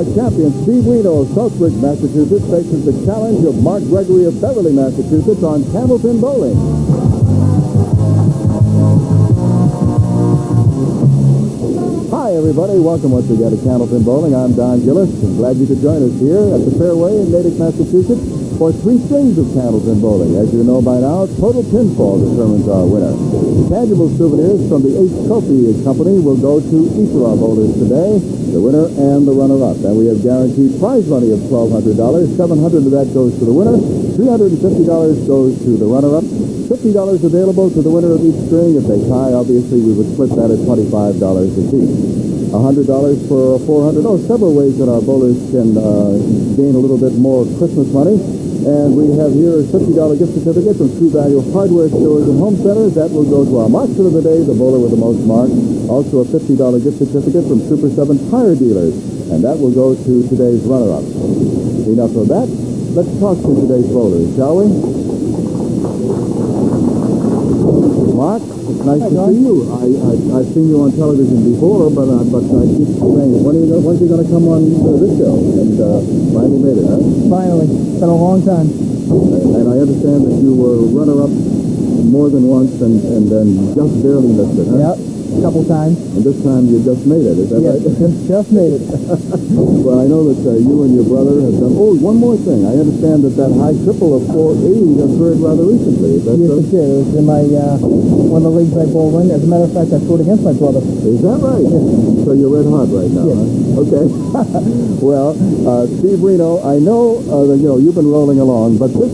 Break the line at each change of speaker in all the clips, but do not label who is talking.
our champion, Steve Renaud of Southbridge, Massachusetts, faces the challenge of Mark Gregory of Beverly, Massachusetts, on Candlepin Bowling. Hi, everybody. Welcome once again to Candlepin Bowling. I'm Don Gillis. I'm glad you could join us here at the Fairway in Natick, Massachusetts, for 3 strings of Candlepin Bowling. As you know by now, total pinfall determines our winner. Tangible souvenirs from the Ace Trophy Company will go to each of our bowlers today, the winner and the runner-up. And we have guaranteed prize money of $1,200. $700 of that goes to the winner. $350 goes to the runner-up. $50 available to the winner of each string. If they tie, obviously, we would split that at $25 apiece. $100 for $400. Several ways that our bowlers can gain a little bit more Christmas money. And we have here a $50 gift certificate from True Value Hardware Stores and Home Centers. That will go to our marksman of the day, the bowler with the most marks. Also a $50 gift certificate from Super 7 Tire Dealers. And that will go to today's runner-up. Enough of that. Let's talk to today's bowlers, shall we? Mark, it's nice to see you. I've seen you on television before, but I keep saying, when's he going to come on this show? And finally made it, huh?
Finally. It's been a long time.
And I understand that you were runner-up more than once and then just barely missed it, huh?
Yep, a couple times.
And this time you just made it, is that right?
Yes, just made it.
Well, I know that you and your brother have done... Oh, one more thing. I understand that high triple of 480 occurred rather recently. Is that
yes,
so?
it did. It was in my, one of the leagues I bowled in. As a matter of fact, I scored against my brother.
Is that right?
Yes.
So you're red hot right now,
yes.
Huh? Okay. Well, Steve Renaud, I know that, you've been rolling along, but this...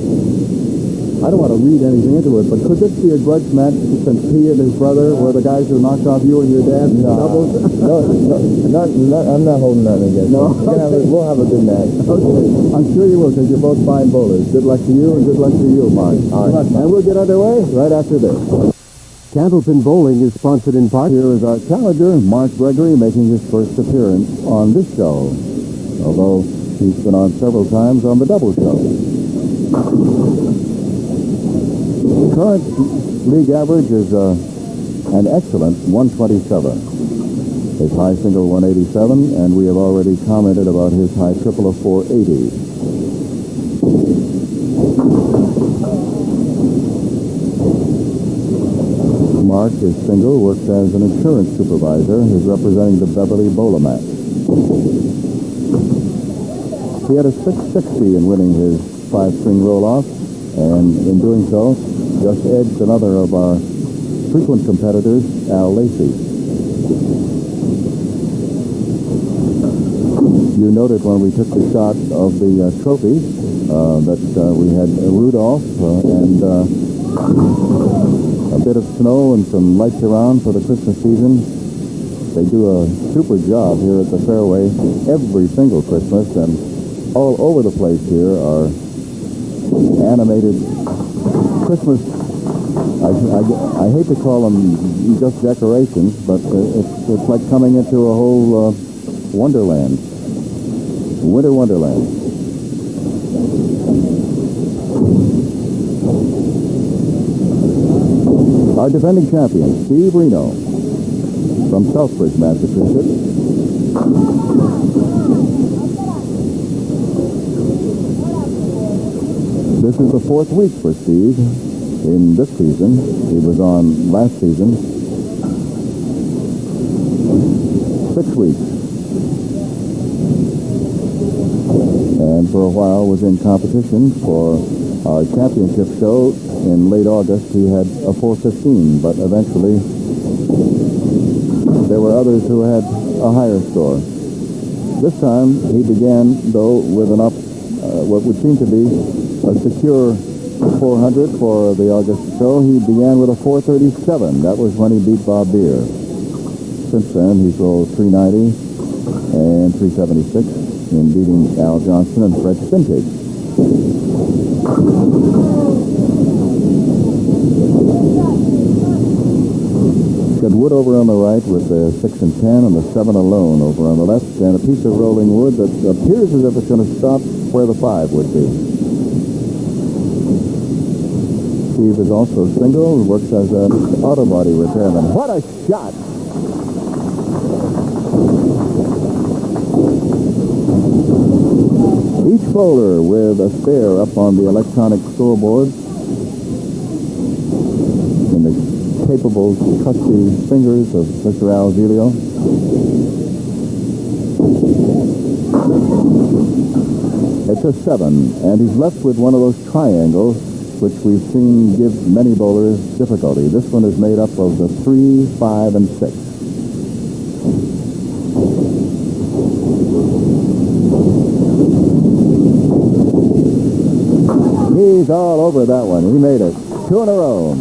I don't want to read anything into it, but could this be a grudge match since he and his brother were the guys who knocked off you and your dad in doubles?
No, I'm not holding nothing against
No?
We'll have a good match.
Okay. I'm sure you will, because you're both fine bowlers. Good luck to you, and good luck to you, Mark.
All right.
And we'll get underway right after this. Candlepin Bowling is sponsored in part. Here is our challenger, Mark Gregory, making his first appearance on this show, although he's been on several times on the double show. Current league average is an excellent 127. His high single 187, and we have already commented about his high triple of 480. Mark is single, works as an insurance supervisor, is representing the Beverly Bowler-Mat. He had a 660 in winning his 5-string roll-off, and in doing so, just edged another of our frequent competitors, Al Lacey. You noted when we took the shot of the trophy that we had Rudolph and a bit of snow and some lights around for the Christmas season. They do a super job here at the Fairway every single Christmas, and all over the place here are animated Christmas. I hate to call them just decorations, but it's like coming into a whole wonderland, winter wonderland. Our defending champion, Steve Renaud, from Southbridge, Massachusetts. This is the 4th week for Steve in this season. He was on last season. 6 weeks. And for a while was in competition for our championship show in late August. He had a 415, but eventually there were others who had a higher score. This time he began, though, with what would seem to be a secure 400 for the August show. He began with a 437. That was when he beat Bob Beer. Since then, he's rolled 390 and 376 in beating Al Johnson and Fred Stintage. Got wood over on the right with the 6 and 10 and the 7 alone over on the left, and a piece of rolling wood that appears as if it's going to stop where the 5 would be. Steve is also single and works as an auto body repairman. What a shot! bowler with a spare up on the electronic scoreboard. In the capable, trusty fingers of Mr. Al Giglio. It's a 7, and he's left with one of those triangles which we've seen give many bowlers difficulty. This one is made up of the 3, 5, and 6. He's all over that one. He made it. 2 in a row.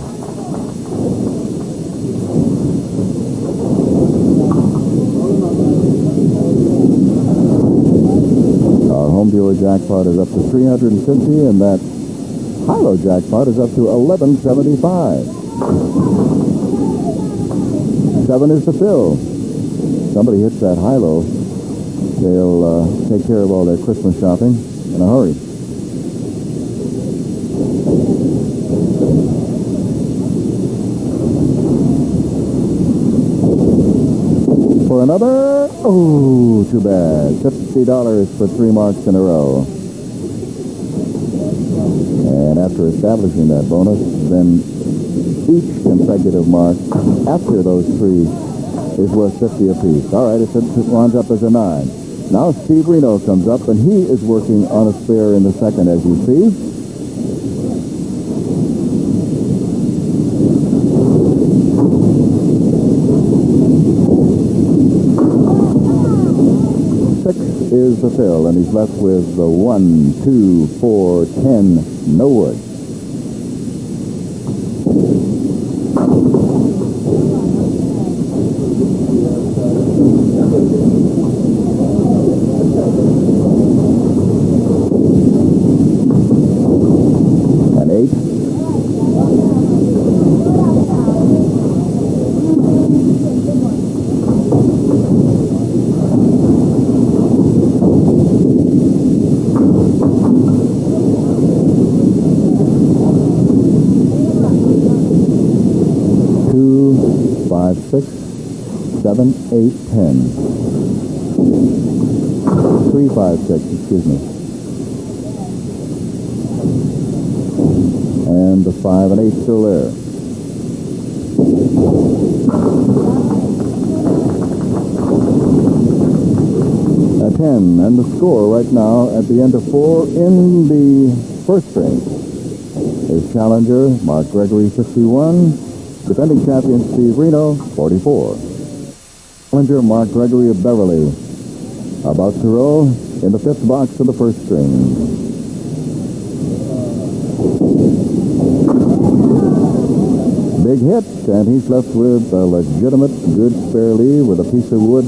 Our home viewer jackpot is up to 350, and that high-low jackpot is up to 1175. 7 is the fill. Somebody hits that high-low, they'll take care of all their Christmas shopping in a hurry. For another, oh, too bad. $50 for 3 marks in a row. And after establishing that bonus, then each consecutive mark after those 3 is worth 50 apiece. All right, it winds up as a 9. Now Steve Renaud comes up, and he is working on a spare in the second, as you see. Is the fill, and he's left with the 1, 2, 4, 10, no wood. An 8. Five, 6, 7, 8, 10. 3, 5, 6, excuse me. And the 5 and 8 still there. A 10, and the score right now at the end of 4 in the first string is challenger Mark Gregory, 51. Defending champion Steve Renaud, 44. Challenger Mark Gregory of Beverly about to roll in the 5th box of the first string. Big hit, and he's left with a legitimate good spare lead with a piece of wood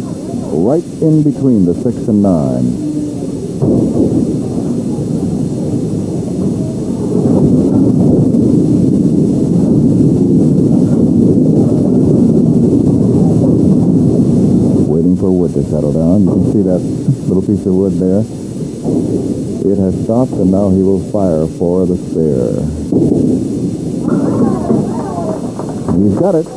right in between the 6 and 9. For wood to settle down. You can see that little piece of wood there. It has stopped, and now he will fire for the spare. He's got it.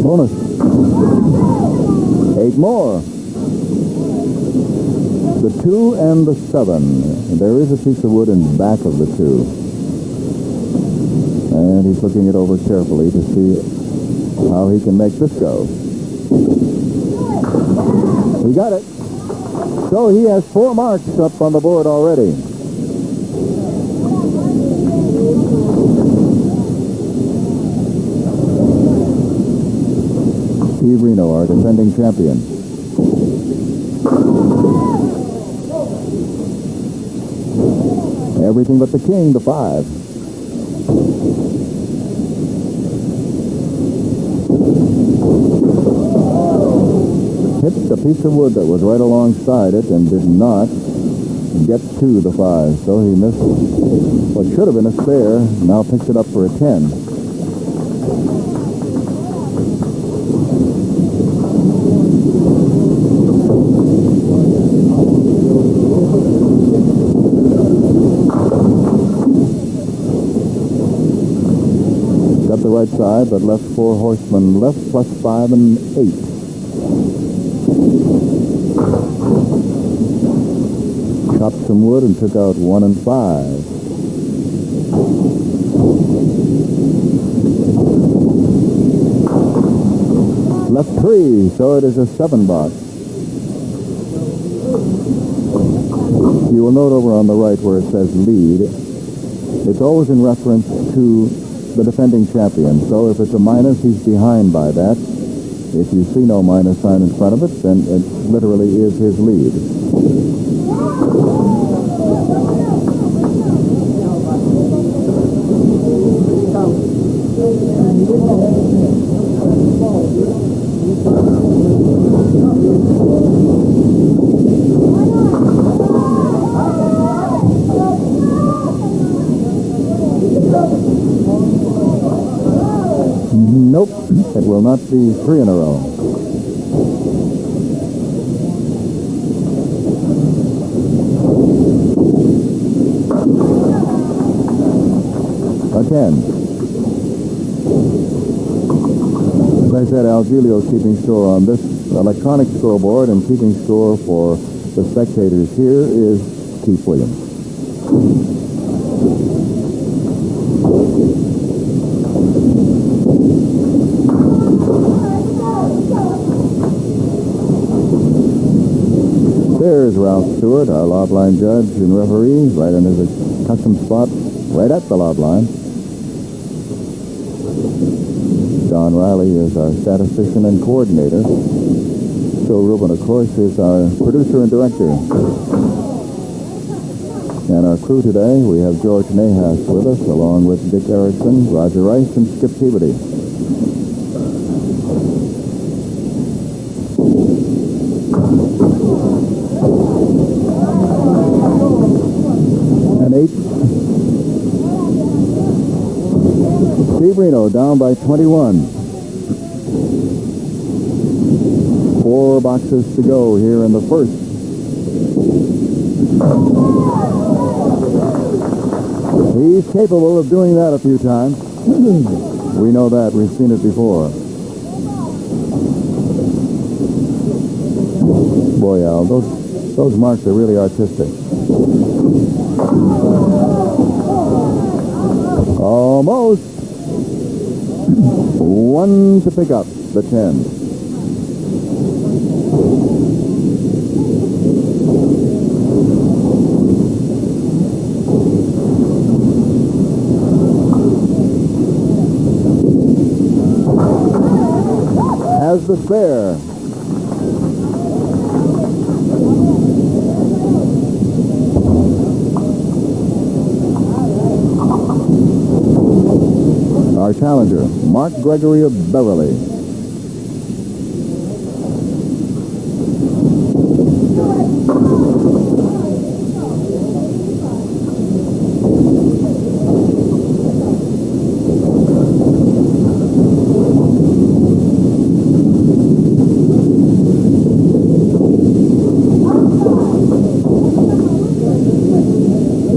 Bonus. 8 more. The 2 and the 7. There is a piece of wood in back of the 2. And he's looking it over carefully to see how he can make this go. He got it. So he has 4 marks up on the board already. Steve Renaud, our defending champion. Everything but the king, the 5. Hit a piece of wood that was right alongside it and did not get to the 5. So he missed what should have been a spare. Now picks it up for a 10. right side, but left 4 horsemen left, plus 5 and 8. Chopped some wood and took out 1 and 5. Left 3, so it is a 7 box. You will note over on the right where it says lead, it's always in reference to the defending champion. So if it's a minus, he's behind by that. If you see no minus sign in front of it, then it literally is his lead. Nope, it will not be 3 in a row. A 10. As I said, Al Giglio's keeping score on this electronic scoreboard, and keeping score for the spectators here is Keith Williams. There's Ralph Stewart, our lob line judge and referee, right in his accustomed spot, right at the lob line. Don Riley is our statistician and coordinator. Phil Rubin, of course, is our producer and director. And our crew today, we have George Nahas with us, along with Dick Erickson, Roger Rice, and Skip Peabody. And 8. Steve Renaud down by 21. 4 boxes to go here in the first. He's capable of doing that a few times. We know that. We've seen it before. Boy, Al, those marks are really artistic. Almost. 1 to pick up the 10. Has the spare. Our challenger, Mark Gregory of Beverly.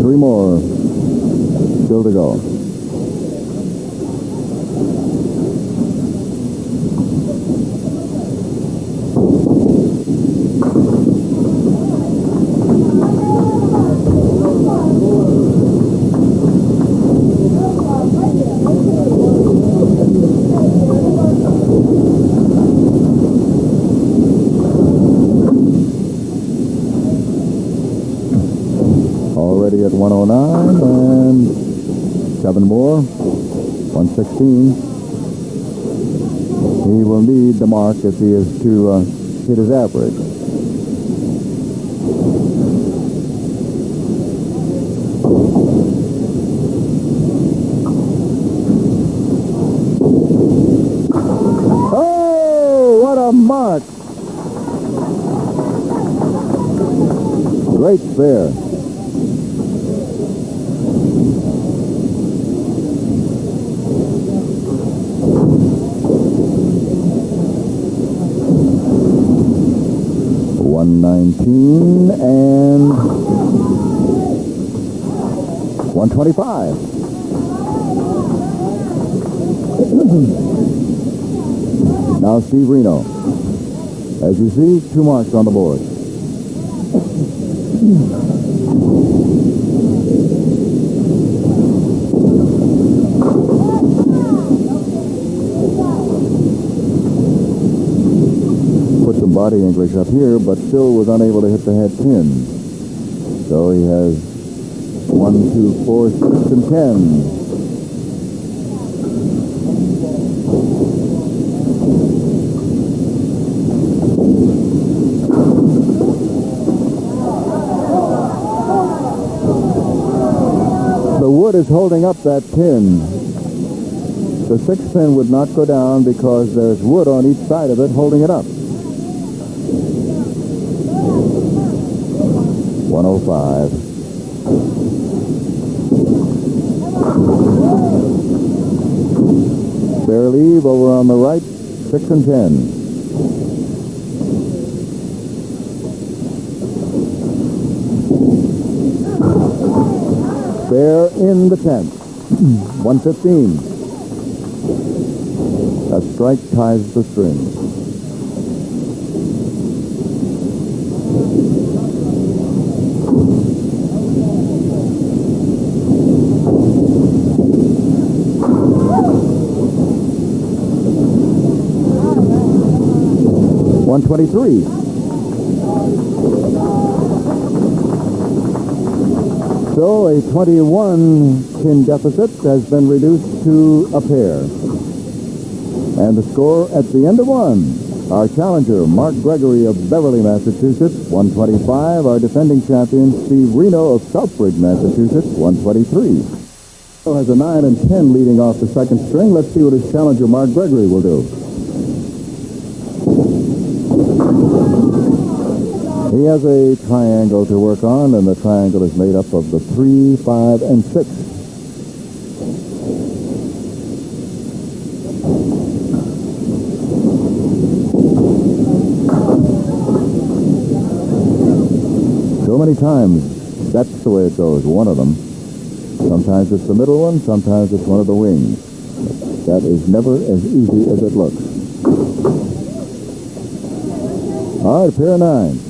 Three more still to go. Already at 109 and 7 more, 116. He will need the mark if he is to hit his average. Oh, what a mark! Great spare. $119 and $125. Now Steve Renaud. As you see, 2 marks on the board. Put some body English up here, but still was unable to hit the head pin. So he has 1, 2, 4, 6, and 10. The wood is holding up that pin. The 6th pin would not go down because there's wood on each side of it holding it up. 105. Spare leave over on the right, 6 and 10. Spare in the 10th. 115. A strike ties the string. $123. So a 21-pin deficit has been reduced to a pair. And the score at the end of 1. Our challenger, Mark Gregory of Beverly, Massachusetts, 125. Our defending champion, Steve Renaud of Southbridge, Massachusetts, 123. So has a 9 and 10 leading off the second string. Let's see what his challenger, Mark Gregory, will do. He has a triangle to work on, and the triangle is made up of the 3, 5, and 6. So many times, that's the way it goes, one of them. Sometimes it's the middle one, sometimes it's one of the wings. That is never as easy as it looks. All right, a pair of 9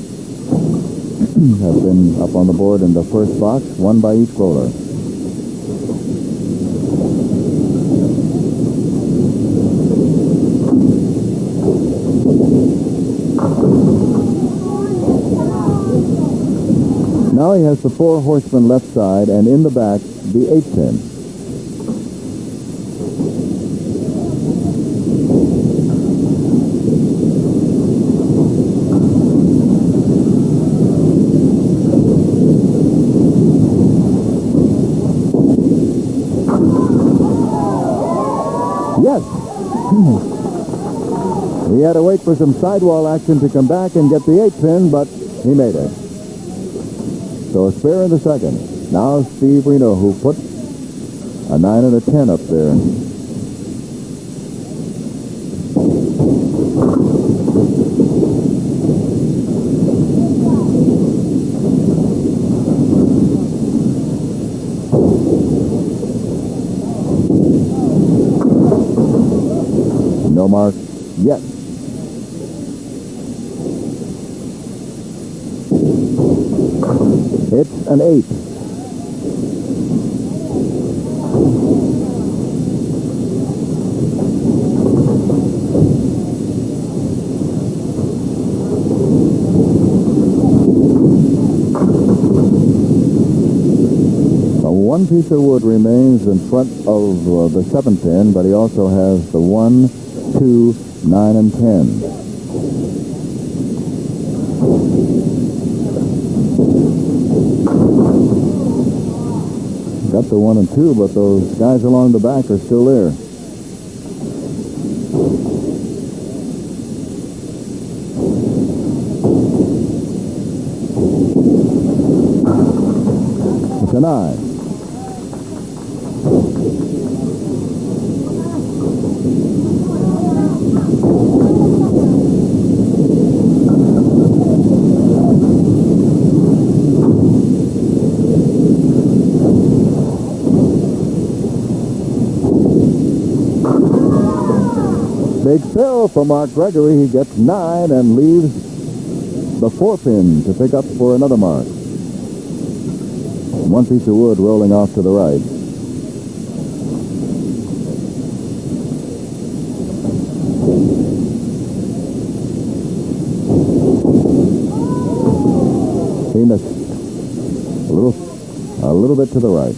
have been up on the board in the first box, 1 by each bowler. Now he has the 4 horsemen left side, and in the back, the 8 pin. Yes. He had to wait for some sidewall action to come back and get the 8 pin, but he made it. So a spare in the second. Now Steve Renaud, who put a 9 and a 10 up there. No mark yet. It's an 8. One piece of wood remains in front of the 7 pin, but he also has the 1, 2, 9, and 10. Got the 1 and 2, but those guys along the back are still there. It's a 9. Big fill for Mark Gregory. He gets 9 and leaves the 4-pin to pick up for another mark. One piece of wood rolling off to the right. He missed a little bit to the right.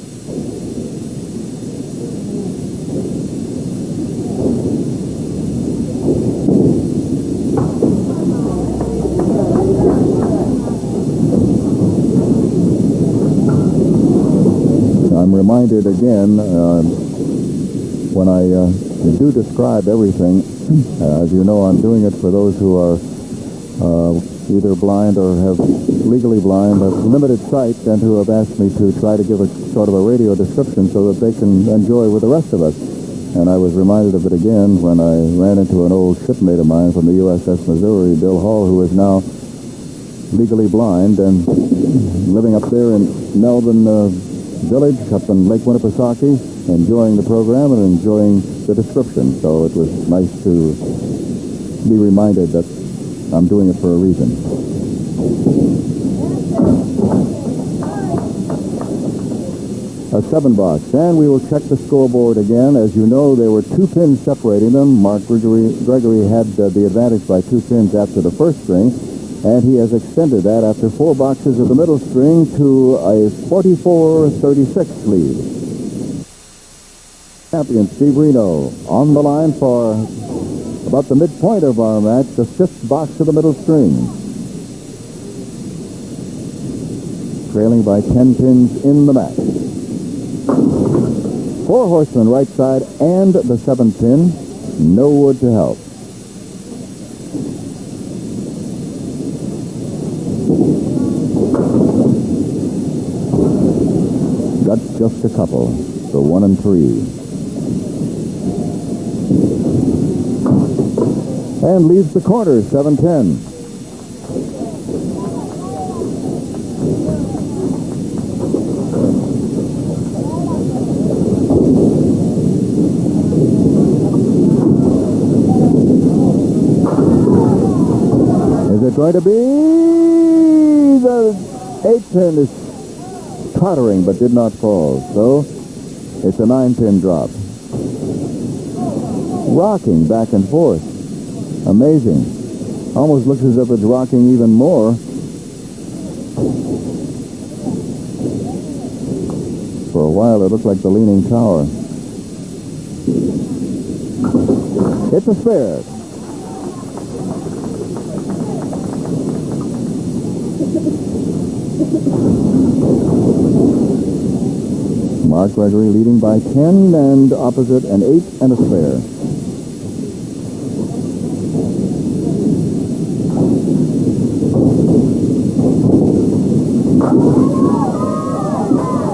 I'm reminded again when I do describe everything, as you know, I'm doing it for those who are either blind or have legally blind, have limited sight, and who have asked me to try to give a sort of a radio description so that they can enjoy with the rest of us. And I was reminded of it again when I ran into an old shipmate of mine from the USS Missouri, Bill Hall, who is now legally blind and living up there in Melbourne Village up in Lake Winnipesaukee, enjoying the program and enjoying the description. So it was nice to be reminded that I'm doing it for a reason. A 7-box, and we will check the scoreboard again. As you know, there were 2 pins separating them. Mark Gregory had the advantage by 2 pins after the first string, and he has extended that after 4 boxes of the middle string to a 44-36 lead. Champion Steve Renaud on the line for about the midpoint of our match, the 5th box of the middle string. Trailing by 10 pins in the match. 4 horsemen right side and the 7th pin. No wood to help. Got just a couple. So 1 and 3. And leaves the corners, 7-10. Is it going to be? The 8-pin is tottering but did not fall. So it's a 9-pin drop. Rocking back and forth. Amazing. Almost looks as if it's rocking even more. For a while it looked like the Leaning Tower. It's a spare. Mark Gregory leading by 10 and opposite an 8 and a spare.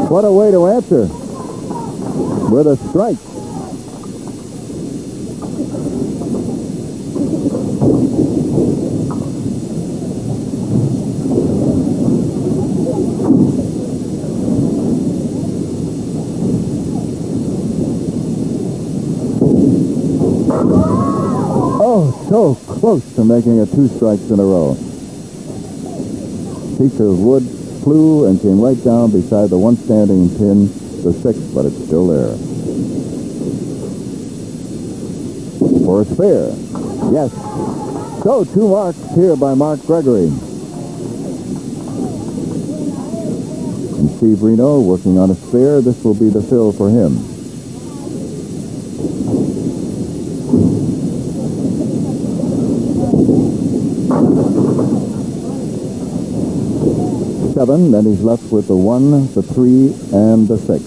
What a way to answer with a strike. Oh, so close to making it 2 strikes in a row. Piece of wood flew and came right down beside the one standing pin, the 6th, but it's still there. For a spare. Yes. So 2 marks here by Mark Gregory. And Steve Renaud working on a spare. This will be the fill for him. 7, then he's left with the 1, the 3, and the 6.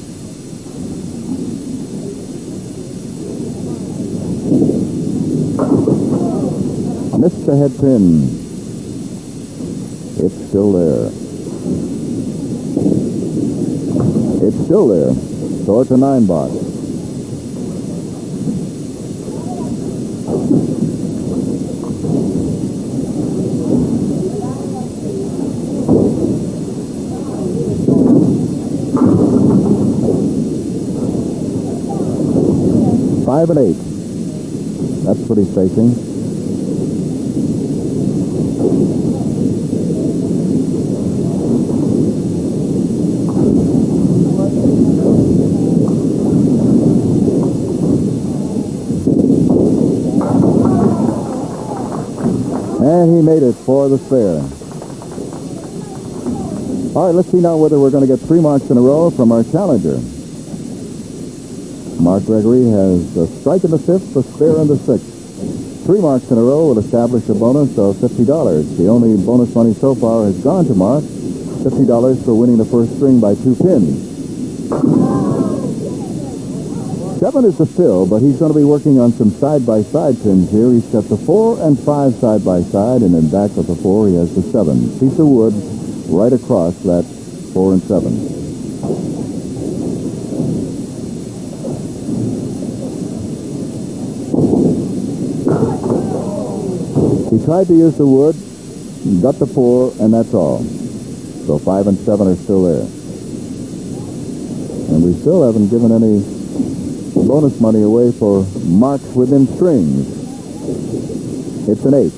Missed the head pin. It's still there. It's still there. So it's a 9 box. Five and 8. That's what he's facing. And he made it for the spare. All right, let's see now whether we're going to get 3 marks in a row from our challenger. Mark Gregory has a strike in the 5th, a spare in the 6th. 3 marks in a row will establish a bonus of $50. The only bonus money so far has gone to Mark, $50 for winning the first string by 2 pins. 7 is the fill, but he's going to be working on some side-by-side pins here. He's got the 4 and 5 side-by-side, and in back of the 4 he has the 7. Piece of wood right across that 4 and 7. He tried to use the wood, got the 4, and that's all. So 5 and 7 are still there. And we still haven't given any bonus money away for marks within strings. It's an 8.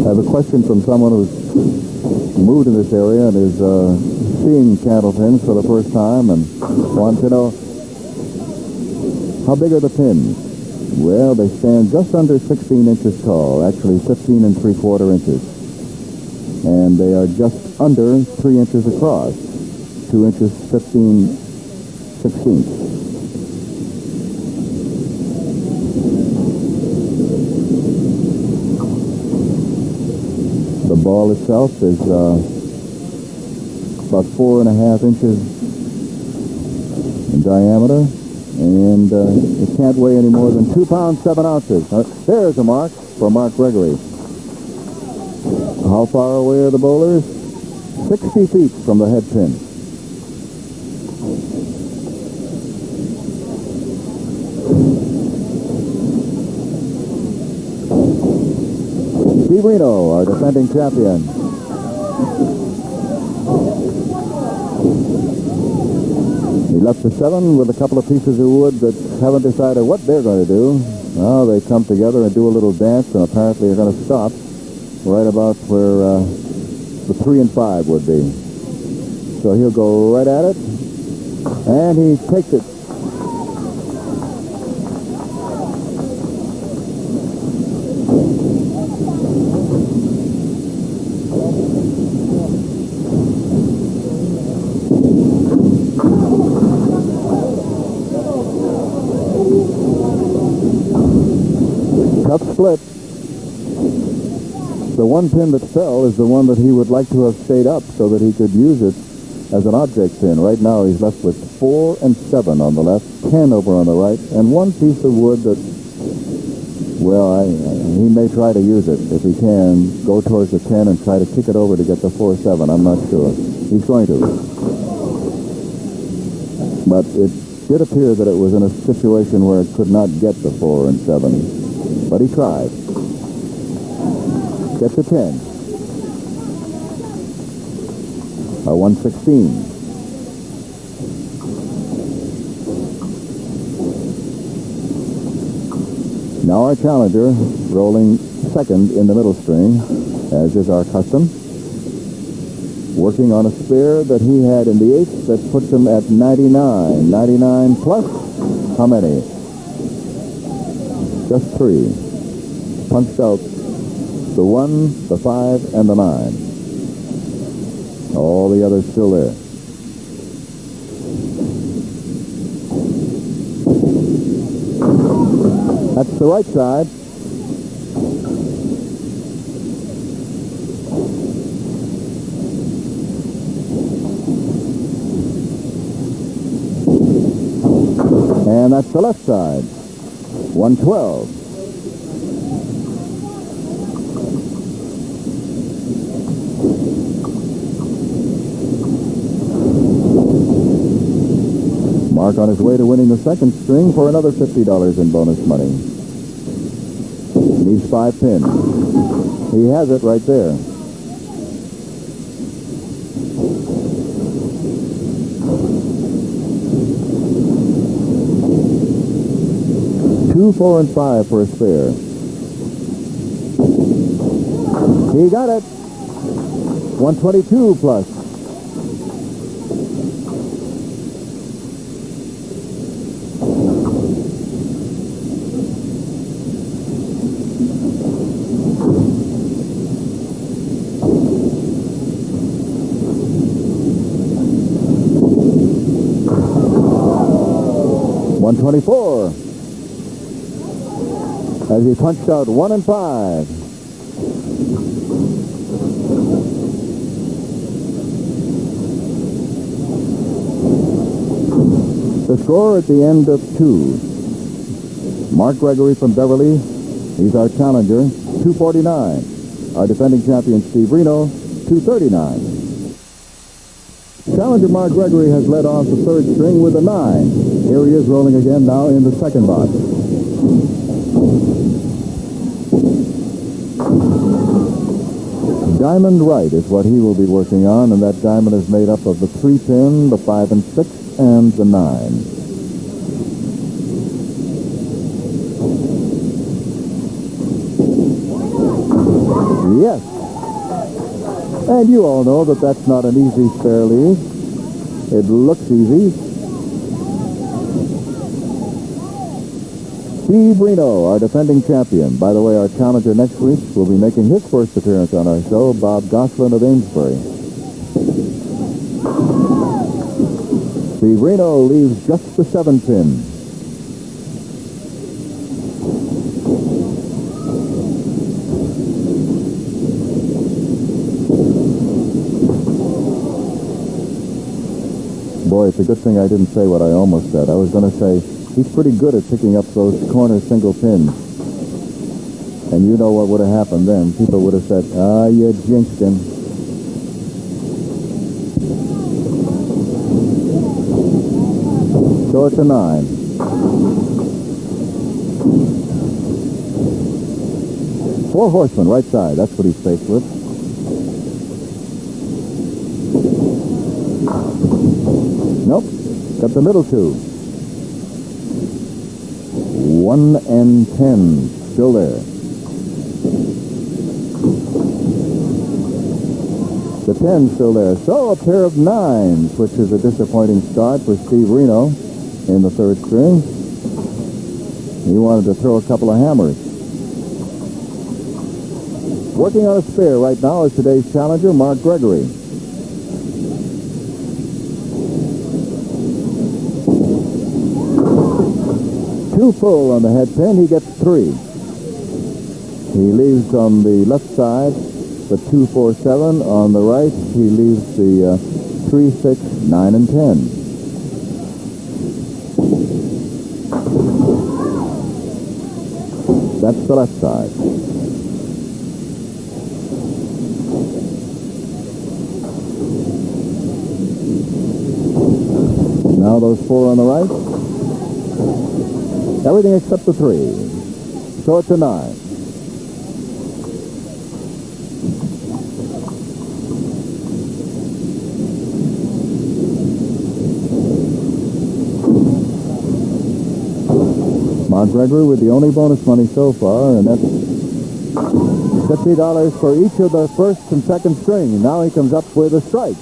I have a question from someone who's moved in this area and is seeing candlepins for the first time and wants to know, how big are the pins? Well, they stand just under 16 inches tall, actually 15 3/4 inches. And they are just under 3 inches across, 2 inches 15/16. The ball itself is about 4.5 inches in diameter, and it can't weigh any more than 2 pounds 7 ounces. There's a mark for Mark Gregory. How far away are the bowlers? 60 feet from the head pin. Steve Renaud, our defending champion. He left the 7 with a couple of pieces of wood that haven't decided what they're going to do. Now they come together and do a little dance, and apparently are going to stop right about where the 3 and 5 would be. So he'll go right at it, and he takes it. Tough split. The one pin that fell is the one that he would like to have stayed up so that he could use it as an object pin. Right now he's left with 4 and 7 on the left, 10 over on the right, and one piece of wood that, well, he may try to use it if he can, go towards the 10 and try to kick it over to get the 4-7. I'm not sure. He's going to. But it did appear that it was in a situation where it could not get the 4 and 7. But he tried. Gets a 10. A 116. Now our challenger rolling second in the middle string, as is our custom. Working on a spare that he had in the 8th that puts him at 99. 99 plus how many? Just 3. Punched out the 1, the 5, and the 9. All the others still there. That's the right side. And that's the left side. 112. Mark on his way to winning the second string for another $50 in bonus money. Needs 5 pins. He has it right there. 2, 4, and 5 for a spare. He got it. 122 plus. $124 as he punched out 1 and 5. The score at the end of 2. Mark Gregory from Beverly, he's our challenger, 249. Our defending champion, Steve Renaud, 239. Challenger Mark Gregory has led off the third string with a 9. Here he is rolling again now in the second box. Diamond right is what he will be working on, and that diamond is made up of the 3 pin, the 5 and 6, and the 9. Yes. And you all know that that's not an easy spare lead. It looks easy. Steve Renaud, our defending champion. By the way, our challenger next week will be making his first appearance on our show, Bob Goslin of Amesbury. Steve Renaud leaves just the 7 pin. Boy, it's a good thing I didn't say what I almost said. I was going to say, he's pretty good at picking up those corner single pins. And you know what would have happened then. People would have said, ah, you jinxed him. So it's a 9. Four horsemen, right side. That's what he's faced with. Nope. Got the middle 2. 1 and 10. Still there. The 10 still there. So a pair of 9s, which is a disappointing start for Steve Renaud in the third string. He wanted to throw a couple of hammers. Working on a spare right now is today's challenger, Mark Gregory. Two full on the head pin, he gets 3. He leaves on the left side the 2, 4, 7. On the right, he leaves the 3, 6, 9, and 10. That's the left side. Now those 4 on the right. Everything except the 3. So it's a 9. Mark Gregory with the only bonus money so far, and that's $50 for each of the first and second string. Now he comes up with a strike.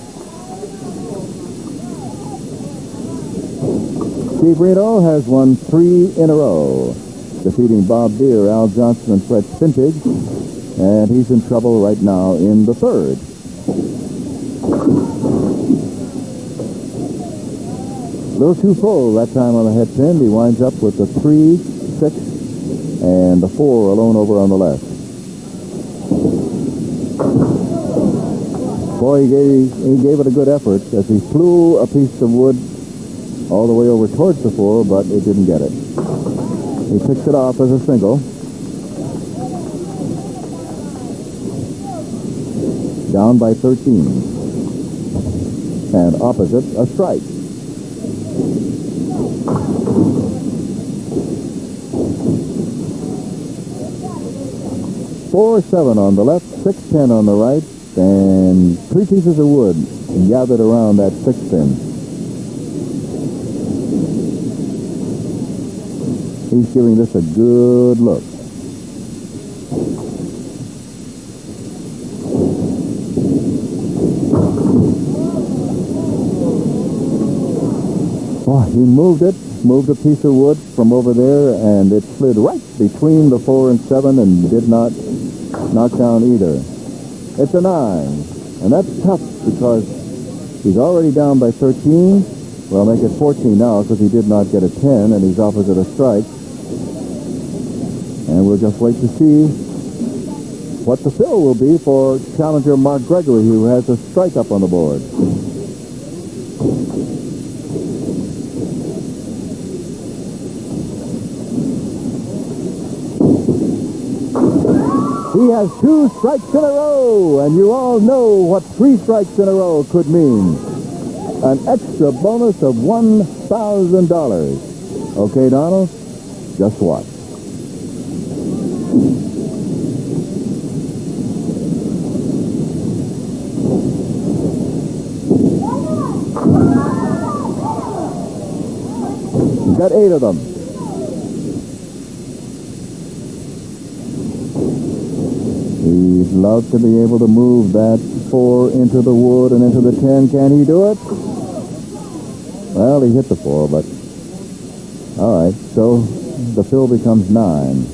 Steve Renaud has won 3 in a row, defeating Bob Deere, Al Johnson, and Fred Spintig, and he's in trouble right now in the third. A little too full that time on the head pin. He winds up with the 3, 6, and the 4 alone over on the left. Boy, he gave it a good effort as he flew a piece of wood all the way over towards the 4, but it didn't get it. He picks it off as a single. Down by 13. And opposite, a strike. Four, 7 on the left, 6, 10 on the right, and 3 pieces of wood gathered around that 6 pin. He's giving this a good look. Oh, he moved a piece of wood from over there, and it slid right between the 4 and 7 and did not knock down either. It's a 9, and that's tough because he's already down by 13. Well, make it 14 now because he did not get a 10, and he's opposite a strike. And we'll just wait to see what the fill will be for challenger Mark Gregory, who has a strike up on the board. He has 2 strikes in a row, and you all know what 3 strikes in a row could mean. An extra bonus of $1,000. Okay, Donald? Just watch. He's got 8 of them. He'd love to be able to move that 4 into the wood and into the 10. Can he do it? Well, he hit the 4, but all right. So the fill becomes 9.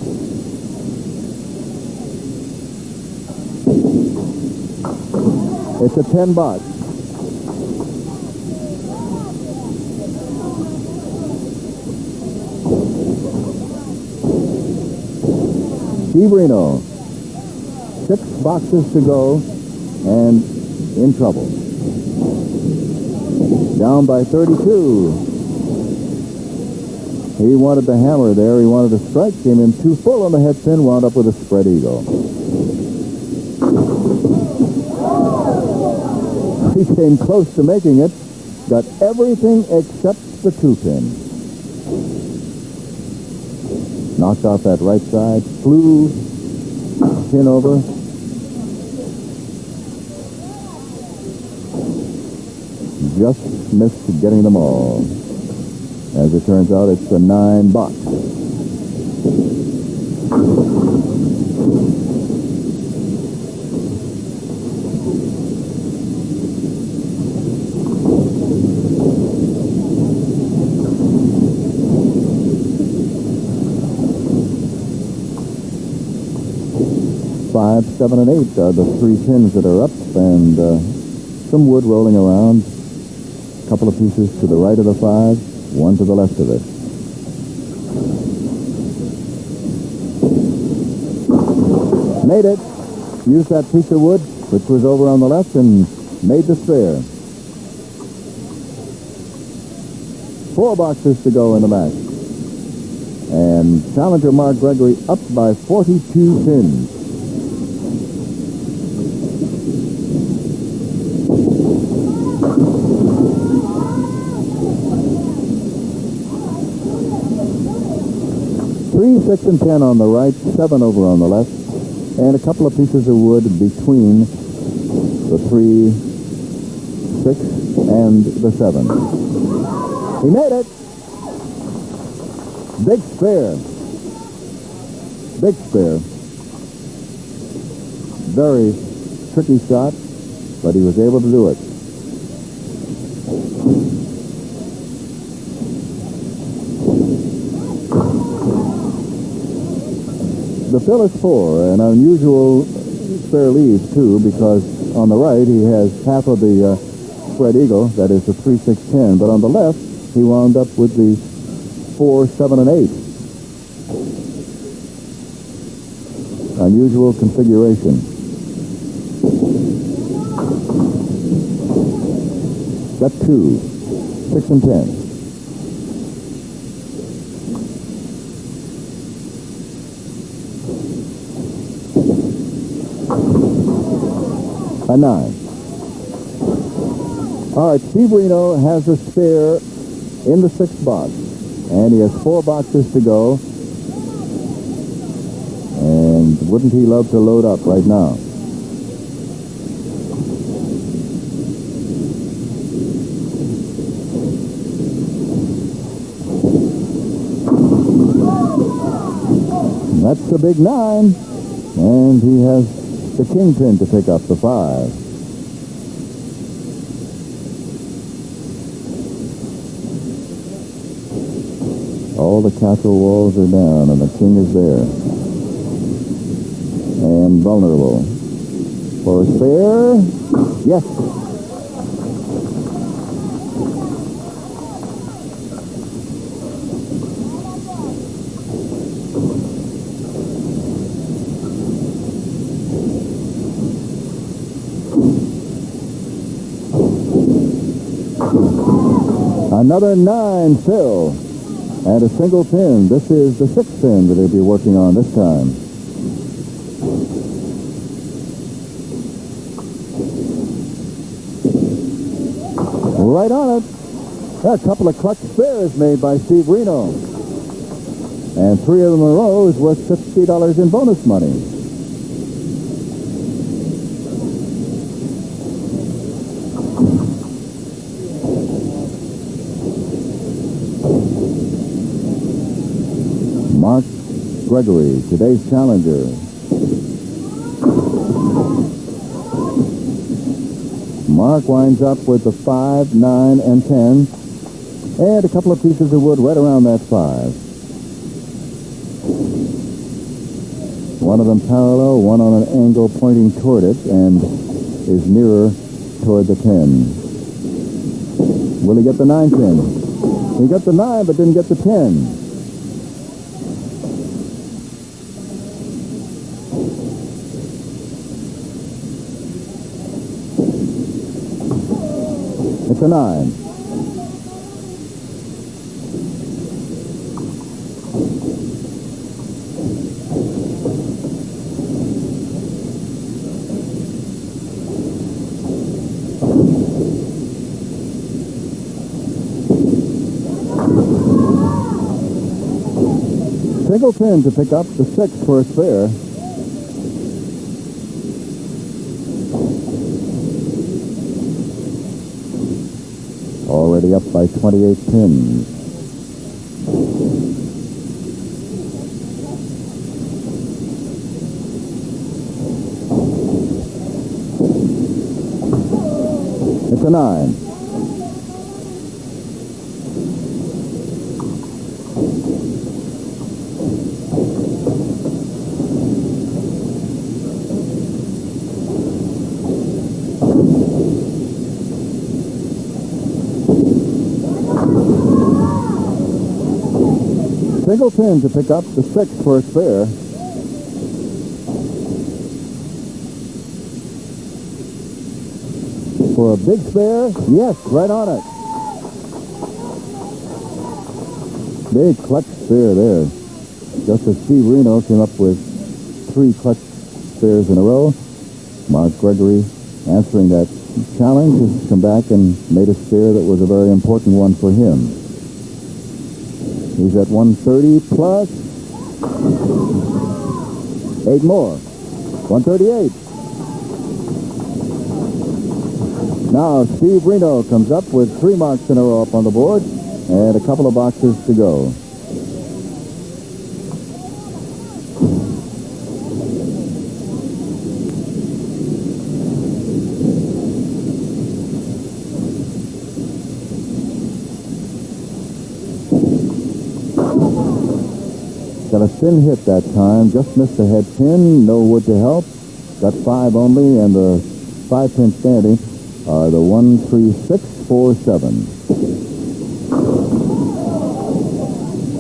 It's a 10 box. Steve Renaud. 6 boxes to go and in trouble. Down by 32. He wanted the hammer there. He wanted a strike. Came in too full on the head pin. Wound up with a spread eagle. He came close to making it. Got everything except the 2-pin. Knocked off that right side. Flew pin over. Just missed getting them all. As it turns out, it's a 9 box. Five, 7, and 8 are the 3 pins that are up, and some wood rolling around. A couple of pieces to the right of the 5, 1 to the left of it. Made it. Used that piece of wood, which was over on the left, and made the spare. 4 boxes to go in the match. And challenger Mark Gregory up by 42 pins. Three, 6, and 10 on the right, 7 over on the left, and a couple of pieces of wood between the 3, 6, and the 7. He made it. Big spare. Big spare. Very tricky shot, but he was able to do it. The fill is 4, an unusual spare leave, too, because on the right he has half of the spread eagle, that is the 3, 6, 10, but on the left he wound up with the 4, 7, and 8. Unusual configuration. Got 2, 6, and 10. A 9. All right, Steve Renaud has a spare in the 6th box, and he has 4 boxes to go. And wouldn't he love to load up right now? the big 9. And he has the kingpin to pick up the 5. All the castle walls are down, and the king is there. And vulnerable. For a spare. Yes. Another 9 fill. And a single pin. This is the 6th pin that he'll be working on this time. Right on it. A couple of clutch spares made by Steve Renaud. And 3 of them in a row is worth $50 in bonus money. Mark Gregory, today's challenger. Mark winds up with the 5, 9, and 10, and a couple of pieces of wood right around that 5. One of them parallel, one on an angle pointing toward it, and is nearer toward the 10. Will he get the 9 pin? He got the 9, but didn't get the 10. It's a 9. Single pin to pick up the 6 for a spare. Already up by 28 pins. It's a 9. Single pin to pick up the 6 for a spare. For a big spare, yes, right on it. Big clutch spare there. Just as Steve Renaud came up with 3 clutch spares in a row, Mark Gregory, answering that challenge, has come back and made a spare that was a very important one for him. He's at 130 plus 8 more. 138. Now Steve Renaud comes up with 3 marks in a row up on the board and a couple of boxes to go. Got a thin hit that time, just missed the head pin, no wood to help. Got 5 only, and the 5 pin standing are the 1, 3, 6, 4, 7.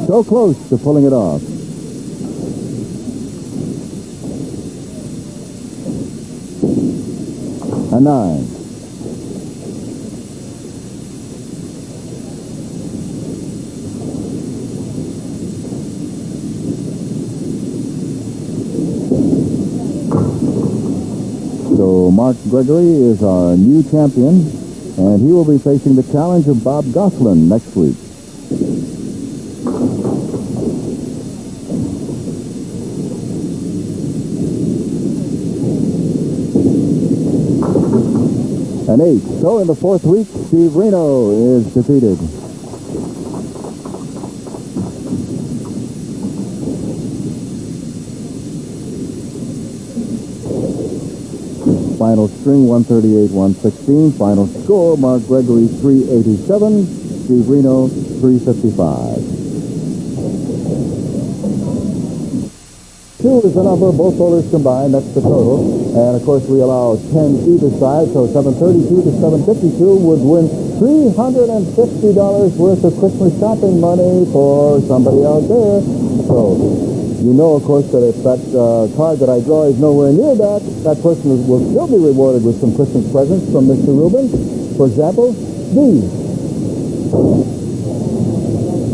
So close to pulling it off. A 9. So Mark Gregory is our new champion, and he will be facing the challenge of Bob Goslin next week. An 8. So in the 4th week, Steve Renaud is defeated. Final string, 138, 116. Final score, Mark Gregory, 387. Steve Renaud, 355. 2 is the number, both bowlers combined, that's the total. And, of course, we allow 10 either side, so 732 to 752 would win $350 worth of Christmas shopping money for somebody out there. So, you know, of course, that if that card that I draw is nowhere near that, that person will still be rewarded with some Christmas presents from Mr. Rubin. For example, these.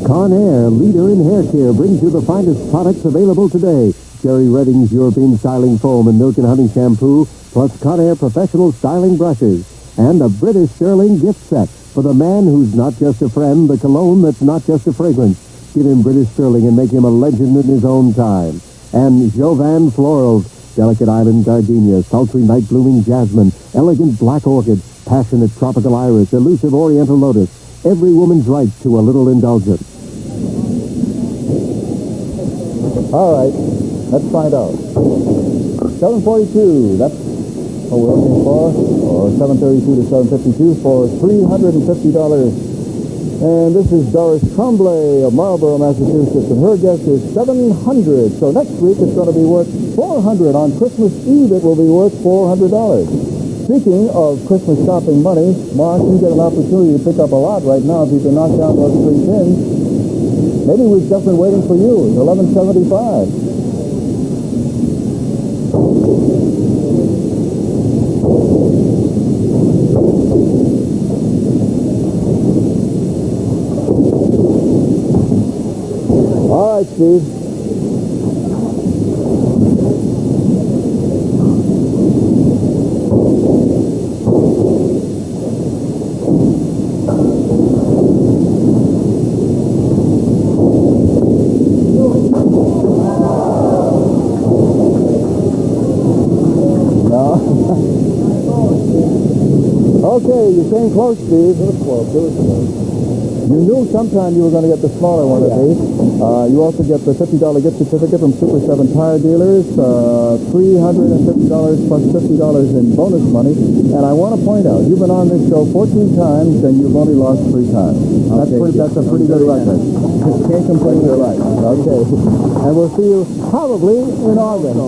Conair, leader in hair care, brings you the finest products available today. Jerry Redding's European Styling Foam and Milk and Honey Shampoo, plus Conair Professional Styling Brushes, and a British Sterling gift set for the man who's not just a friend, the cologne that's not just a fragrance. Give him British Sterling and make him a legend in his own time. And Jovan Florals, delicate island gardenia, sultry night-blooming jasmine, elegant black orchid, passionate tropical iris, elusive oriental lotus. Every woman's right to a little indulgence.
All right, let's find out. 742, that's what we're looking for, or 732 to 752 for $350. And this is Doris Tremblay of Marlborough, Massachusetts, and her guess is 700. So next week it's going to be worth 400. On Christmas Eve it will be worth $400. Speaking of Christmas shopping money, Mark, you get an opportunity to pick up a lot right now if you can knock down those 3 pins. Maybe we've just been waiting for you. It's $11.75. All right, Steve. Okay, you came close, Steve. It was close. You knew sometime you were going to get the smaller one of these. You also get the $50 gift certificate from Super 7 Tire Dealers, $350 plus $50 in bonus money. And I want to point out, you've been on this show 14 times, and you've only lost 3 times. That's a pretty good record. Can't complain, you're right. Okay. And we'll see you probably in August.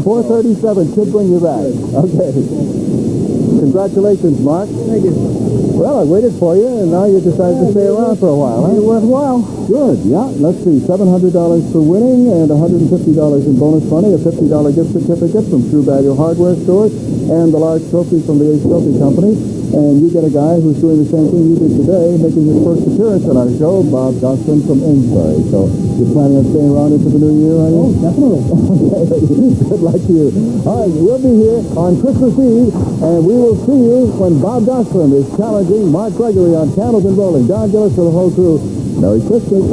437 should bring you back. Okay. Congratulations, Mark.
Thank you.
Well, I waited for you, and now you decided to stay around for a while, huh?
It's worthwhile.
Good, yeah. Let's see, $700 for winning and $150 in bonus money, a $50 gift certificate from True Value Hardware Stores, and the large trophy from the Ace Trophy Company. And you get a guy who's doing the same thing you did today, making his first appearance on our show, Bob Gosselin from Amesbury. So you're planning on staying around into the new year, are you?
Oh, definitely.
Okay. Good luck to you. All right, we'll be here on Christmas Eve, and we will see you when Bob Gosselin is challenging Mark Gregory on Candlepin Bowling. Don Gillis for the whole crew. Merry Christmas.